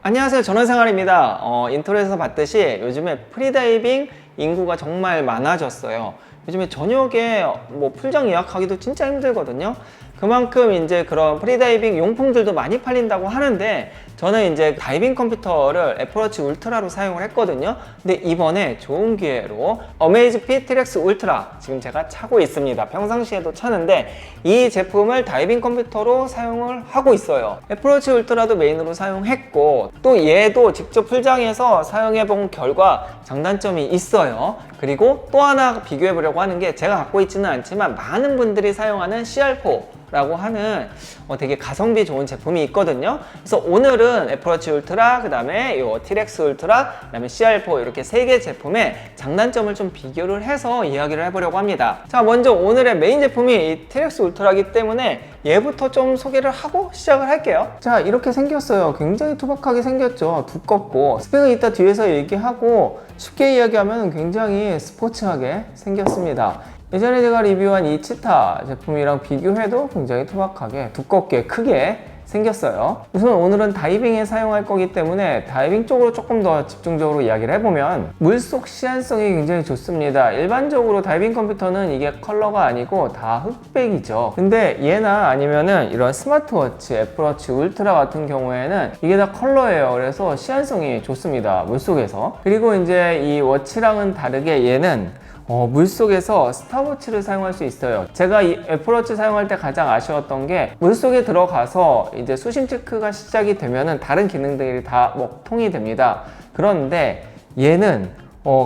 안녕하세요, 전원생활입니다. 인트로에서 봤듯이 요즘에 프리다이빙 인구가 정말 많아졌어요. 요즘에 저녁에 풀장 예약하기도 진짜 힘들거든요. 그만큼 이제 그런 프리다이빙 용품들도 많이 팔린다고 하는데, 저는 이제 다이빙 컴퓨터를 애플워치 울트라로 사용을 했거든요. 근데 이번에 좋은 기회로 어메이즈핏 T-Rex 울트라 지금 제가 차고 있습니다. 평상시에도 차는데 이 제품을 다이빙 컴퓨터로 사용을 하고 있어요. 애플워치 울트라도 메인으로 사용했고, 또 얘도 직접 풀장에서 사용해 본 결과 장단점이 있어요. 그리고 또 하나 비교해 보려고 하는 게, 제가 갖고 있지는 않지만 많은 분들이 사용하는 CR4 라고 하는 되게 가성비 좋은 제품이 있거든요. 그래서 오늘은 애플워치 울트라, 그 다음에 요 T-Rex 울트라, 그 다음에 CR4 이렇게 세 개 제품의 장단점을 좀 비교를 해서 이야기를 해보려고 합니다. 자, 먼저 오늘의 메인 제품이 이 T-Rex 울트라이기 때문에 얘부터 좀 소개를 하고 시작을 할게요. 자, 이렇게 생겼어요. 굉장히 투박하게 생겼죠. 두껍고. 스펙은 이따 뒤에서 얘기하고, 쉽게 이야기하면 굉장히 스포츠하게 생겼습니다. 예전에 제가 리뷰한 이 치타 제품이랑 비교해도 굉장히 투박하게, 두껍게, 크게 생겼어요. 우선 오늘은 다이빙에 사용할 거기 때문에 다이빙 쪽으로 조금 더 집중적으로 이야기를 해보면, 물속 시안성이 굉장히 좋습니다. 일반적으로 다이빙 컴퓨터는 이게 컬러가 아니고 다 흑백이죠. 근데 얘나 아니면은 이런 스마트워치, 애플워치 울트라 같은 경우에는 이게 다 컬러예요. 그래서 시안성이 좋습니다, 물속에서. 그리고 이제 이 워치랑은 다르게 얘는 물속에서 스탑워치를 사용할 수 있어요. 제가 이 애플워치 사용할 때 가장 아쉬웠던 게, 물속에 들어가서 이제 수심 체크가 시작이 되면은 다른 기능들이 다 먹통이 됩니다. 그런데 얘는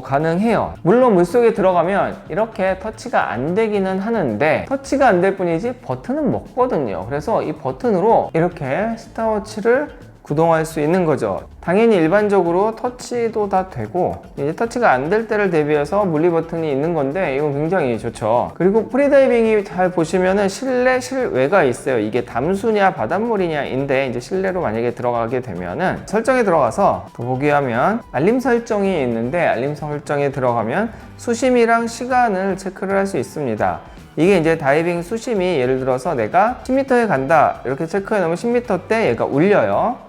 가능해요. 물론 물속에 들어가면 이렇게 터치가 안 되기는 하는데, 터치가 안 될 뿐이지 버튼은 먹거든요. 그래서 이 버튼으로 이렇게 스탑워치를 구동할 수 있는 거죠. 당연히 일반적으로 터치도 다 되고, 이제 터치가 안 될 때를 대비해서 물리 버튼이 있는 건데, 이건 굉장히 좋죠. 그리고 프리다이빙이 잘 보시면은 실내, 실외가 있어요. 이게 담수냐 바닷물이냐인데, 이제 실내로 만약에 들어가게 되면은 설정에 들어가서 보기 하면 알림 설정이 있는데, 알림 설정에 들어가면 수심이랑 시간을 체크를 할 수 있습니다. 이게 이제 다이빙 수심이, 예를 들어서 내가 10m에 간다 이렇게 체크해 놓으면 10m 때 얘가 울려요.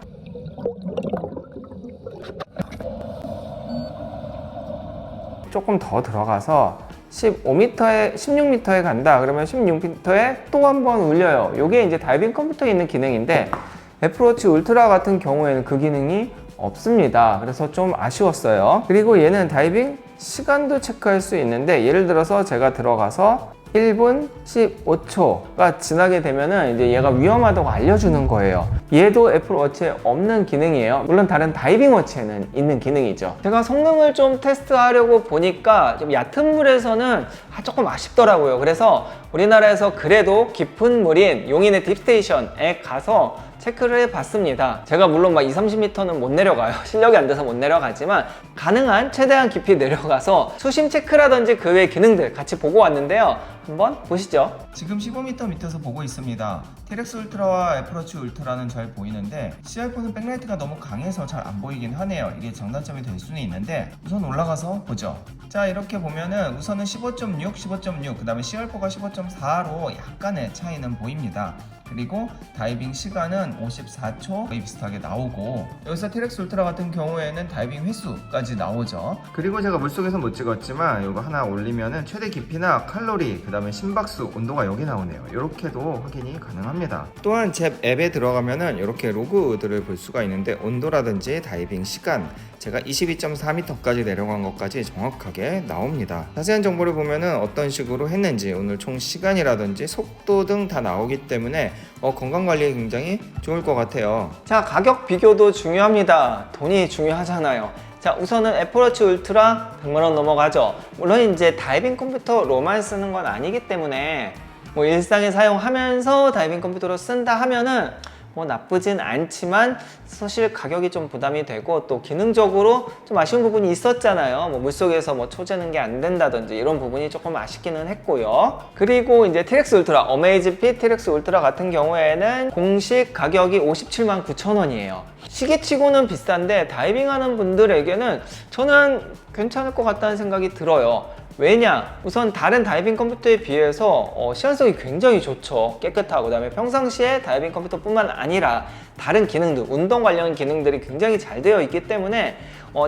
조금 더 들어가서 15m에, 16m에 간다 그러면 16m에 또 한 번 울려요. 이게 이제 다이빙 컴퓨터에 있는 기능인데, 애플워치 울트라 같은 경우에는 그 기능이 없습니다. 그래서 좀 아쉬웠어요. 그리고 얘는 다이빙 시간도 체크할 수 있는데, 예를 들어서 제가 들어가서 1분 15초가 지나게 되면은 이제 얘가 위험하다고 알려주는 거예요. 얘도 애플워치에 없는 기능이에요. 물론 다른 다이빙 워치에는 있는 기능이죠. 제가 성능을 좀 테스트하려고 보니까 좀 얕은 물에서는 조금 아쉽더라고요. 그래서 우리나라에서 그래도 깊은 물인 용인의 딥스테이션에 가서 체크를 해봤습니다. 제가 물론 막 20-30m는 못 내려가요. 실력이 안 돼서 못 내려가지만, 가능한 최대한 깊이 내려가서 수심 체크라든지 그 외의 기능들 같이 보고 왔는데요. 한번 보시죠. 지금 15m 밑에서 보고 있습니다. T-Rex 울트라와 애플워치 울트라는 잘 보이는데, CR4는 백라이트가 너무 강해서 잘 안 보이긴 하네요. 이게 장단점이 될 수는 있는데, 우선 올라가서 보죠. 자, 이렇게 보면은 우선은 15.6, 15.6, 그 다음에 CR4가 15.4로 약간의 차이는 보입니다. 그리고 다이빙 시간은 54초 거의 비슷하게 나오고, 여기서 T-Rex 울트라 같은 경우에는 다이빙 횟수까지 나오죠. 그리고 제가 물속에서 못 찍었지만 이거 하나 올리면은 최대 깊이나 칼로리, 그 다음에 심박수, 온도가 여기 나오네요. 이렇게도 확인이 가능합니다. 또한 제 앱에 들어가면은 이렇게 로그들을 볼 수가 있는데, 온도라든지 다이빙 시간, 제가 22.4m까지 내려간 것까지 정확하게 나옵니다. 자세한 정보를 보면은 어떤 식으로 했는지, 오늘 총 시간이라든지 속도 등 다 나오기 때문에 건강관리에 굉장히 좋을 것 같아요. 자, 가격 비교도 중요합니다. 돈이 중요하잖아요. 자, 우선은 애플워치 울트라 100만원 넘어가죠. 물론 이제 다이빙 컴퓨터로만 쓰는 건 아니기 때문에 일상에 사용하면서 다이빙 컴퓨터로 쓴다 하면은 나쁘진 않지만, 사실 가격이 좀 부담이 되고, 또 기능적으로 좀 아쉬운 부분이 있었잖아요. 물속에서 초재는 게 안 된다든지 이런 부분이 조금 아쉽기는 했고요. 그리고 이제 T-Rex 울트라, 어메이즈핏 T-Rex 울트라 같은 경우에는 공식 가격이 579,000원이에요. 시계치고는 비싼데 다이빙하는 분들에게는 저는 괜찮을 것 같다는 생각이 들어요. 왜냐? 우선 다른 다이빙 컴퓨터에 비해서 시한성이 굉장히 좋죠. 깨끗하고, 그다음에 평상시에 다이빙 컴퓨터뿐만 아니라 다른 기능들, 운동 관련 기능들이 굉장히 잘 되어 있기 때문에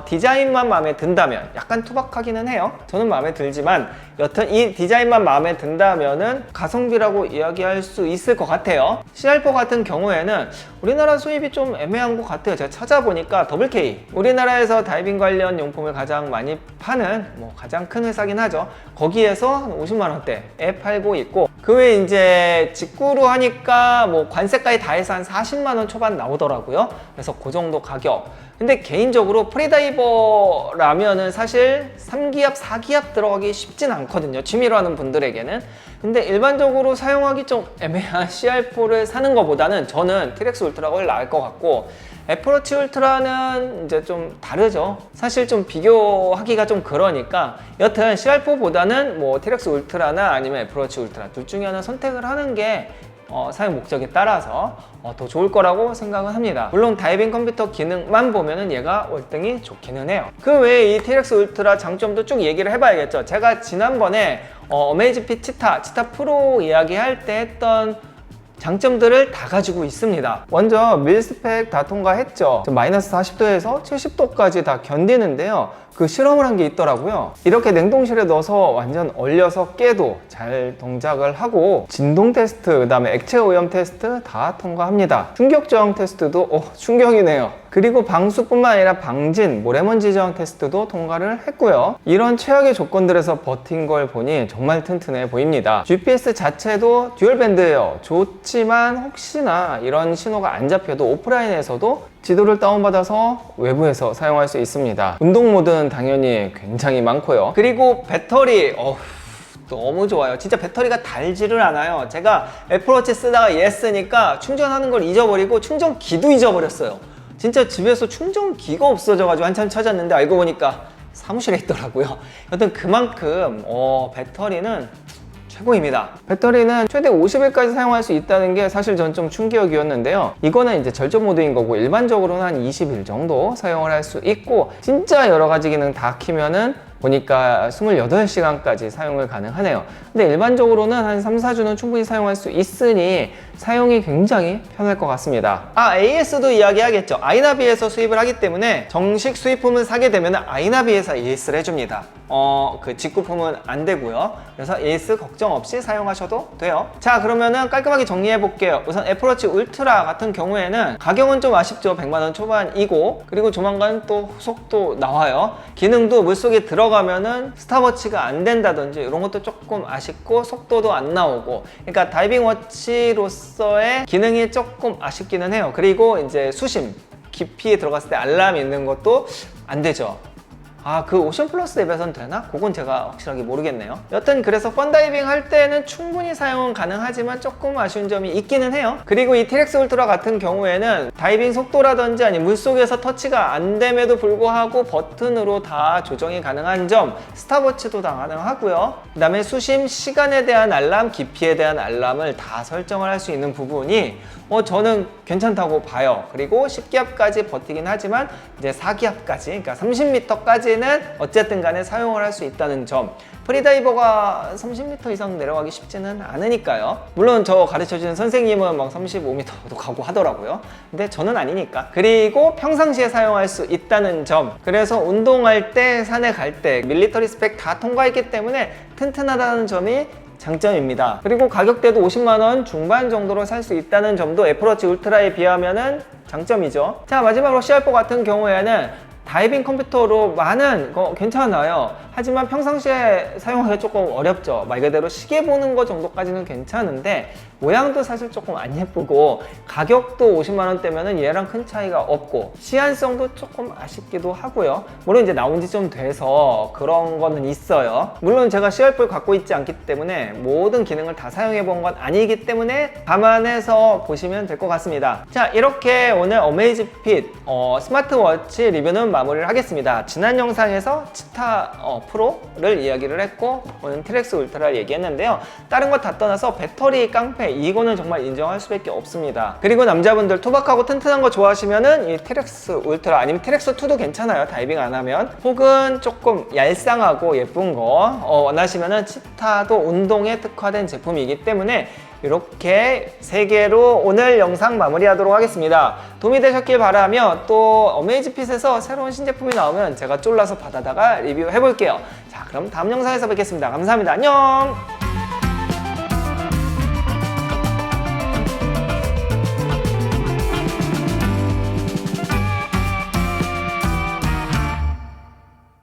디자인만 마음에 든다면, 약간 투박하기는 해요. 저는 마음에 들지만 여튼 이 디자인만 마음에 든다면은 가성비라고 이야기할 수 있을 것 같아요. CR4 같은 경우에는 우리나라 수입이 좀 애매한 것 같아요. 제가 찾아보니까 WK, 우리나라에서 다이빙 관련 용품을 가장 많이 파는 가장 큰 회사긴 하죠. 거기에서 한 50만 원대에 팔고 있고, 그 외에 이제 직구로 하니까 관세까지 다 해서 한 40만 원 초반 나오더라고요. 그래서 그 정도 가격. 근데 개인적으로 프리다이버라면은 사실 3기압, 4기압 들어가기 쉽진 않거든요. 취미로 하는 분들에게는. 근데 일반적으로 사용하기 좀 애매한 CR4를 사는 것보다는 저는 티렉스 울트라가 훨씬 나을 것 같고, 애플워치 울트라는 이제 좀 다르죠. 사실 좀 비교하기가 좀 그러니까 여튼 CR4보다는 티렉스 울트라나 아니면 애플워치 울트라 둘 중에 하나 선택을 하는 게 사용 목적에 따라서 더 좋을 거라고 생각은 합니다. 물론 다이빙 컴퓨터 기능만 보면은 얘가 월등히 좋기는 해요. 그 외에 이 티렉스 울트라 장점도 쭉 얘기를 해봐야겠죠. 제가 지난번에 어메이즈핏 치타 프로 이야기할 때 했던 장점들을 다 가지고 있습니다. 먼저 밀스펙 다 통과했죠. 마이너스 40도에서 70도까지 다 견디는데요. 그 실험을 한 게 있더라고요. 이렇게 냉동실에 넣어서 완전 얼려서 깨도 잘 동작을 하고, 진동 테스트, 그 다음에 액체 오염 테스트 다 통과합니다. 충격 저항 테스트도 충격이네요. 그리고 방수뿐만 아니라 방진, 모래먼지 저항 테스트도 통과를 했고요. 이런 최악의 조건들에서 버틴 걸 보니 정말 튼튼해 보입니다. GPS 자체도 듀얼밴드예요. 좋지만 혹시나 이런 신호가 안 잡혀도 오프라인에서도 지도를 다운받아서 외부에서 사용할 수 있습니다. 운동 모드는 당연히 굉장히 많고요. 그리고 배터리 너무 좋아요. 진짜 배터리가 달지를 않아요. 제가 애플워치 쓰다가 얘 쓰니까 충전하는 걸 잊어버리고 충전기도 잊어버렸어요. 진짜 집에서 충전기가 없어져가지고 한참 찾았는데 알고 보니까 사무실에 있더라고요. 여튼 그만큼 배터리는 최고입니다. 배터리는 최대 50일까지 사용할 수 있다는 게 사실 전 좀 충격이었는데요. 이거는 이제 절전 모드인 거고, 일반적으로는 한 20일 정도 사용을 할 수 있고, 진짜 여러 가지 기능 다 키면은 보니까 28시간까지 사용을 가능하네요. 근데 일반적으로는 한 3, 4주는 충분히 사용할 수 있으니 사용이 굉장히 편할 것 같습니다. AS도 이야기하겠죠. 아이나비에서 수입을 하기 때문에 정식 수입품을 사게 되면 아이나비에서 AS를 해줍니다. 그 직구품은 안 되고요. 그래서 AS 걱정 없이 사용하셔도 돼요. 자, 그러면은 깔끔하게 정리해 볼게요. 우선 애플워치 울트라 같은 경우에는 가격은 좀 아쉽죠. 100만 원 초반이고, 그리고 조만간 또 후속도 나와요. 기능도 물속에 들어가면은 스탑워치가 안 된다든지 이런 것도 조금 아쉽고, 속도도 안 나오고, 그러니까 다이빙 워치로서의 기능이 조금 아쉽기는 해요. 그리고 이제 수심, 깊이에 들어갔을 때 알람이 있는 것도 안 되죠. 그 오션 플러스 앱에선 되나? 그건 제가 확실하게 모르겠네요. 여튼 그래서 펀다이빙 할 때는 충분히 사용은 가능하지만 조금 아쉬운 점이 있기는 해요. 그리고 이 티렉스 울트라 같은 경우에는 다이빙 속도라든지 아니면 물속에서 터치가 안 됨에도 불구하고 버튼으로 다 조정이 가능한 점, 스탑워치도 다 가능하고요. 그 다음에 수심, 시간에 대한 알람, 깊이에 대한 알람을 다 설정을 할 수 있는 부분이 저는 괜찮다고 봐요. 그리고 10기압까지 버티긴 하지만 이제 4기압까지, 그러니까 30m까지는 어쨌든 간에 사용을 할 수 있다는 점. 프리다이버가 30m 이상 내려가기 쉽지는 않으니까요. 물론 저 가르쳐주는 선생님은 막 35m도 가고 하더라고요. 근데 저는 아니니까. 그리고 평상시에 사용할 수 있다는 점. 그래서 운동할 때, 산에 갈 때 밀리터리 스펙 다 통과했기 때문에 튼튼하다는 점이 장점입니다. 그리고 가격대도 50만원 중반 정도로 살 수 있다는 점도 애플워치 울트라에 비하면은 장점이죠. 자, 마지막으로 CR4 같은 경우에는 다이빙 컴퓨터로 많은 거 괜찮아요. 하지만 평상시에 사용하기 조금 어렵죠. 말 그대로 시계 보는 거 정도까지는 괜찮은데 모양도 사실 조금 안 예쁘고, 가격도 50만 원대면은 얘랑 큰 차이가 없고, 시한성도 조금 아쉽기도 하고요. 물론 이제 나온 지 좀 돼서 그런 거는 있어요. 물론 제가 CR4를 갖고 있지 않기 때문에 모든 기능을 다 사용해 본 건 아니기 때문에 감안해서 보시면 될 것 같습니다. 자, 이렇게 오늘 어메이즈핏 스마트워치 리뷰는 마무리를 하겠습니다. 지난 영상에서 치타 프로를 이야기를 했고 오늘 트랙스 울트라를 얘기했는데요. 다른 거 다 떠나서 배터리 깡패 이거는 정말 인정할 수밖에 없습니다. 그리고 남자분들 투박하고 튼튼한 거 좋아하시면은 이 트랙스 울트라 아니면 트랙스 2도 괜찮아요. 다이빙 안 하면. 혹은 조금 얄쌍하고 예쁜 거 원하시면은 치타도 운동에 특화된 제품이기 때문에 이렇게 3개로 오늘 영상 마무리하도록 하겠습니다. 도움이 되셨길 바라며 또 어메이즈핏에서 새로운 신제품이 나오면 제가 쫄라서 받아다가 리뷰해 볼게요. 자, 그럼 다음 영상에서 뵙겠습니다. 감사합니다. 안녕!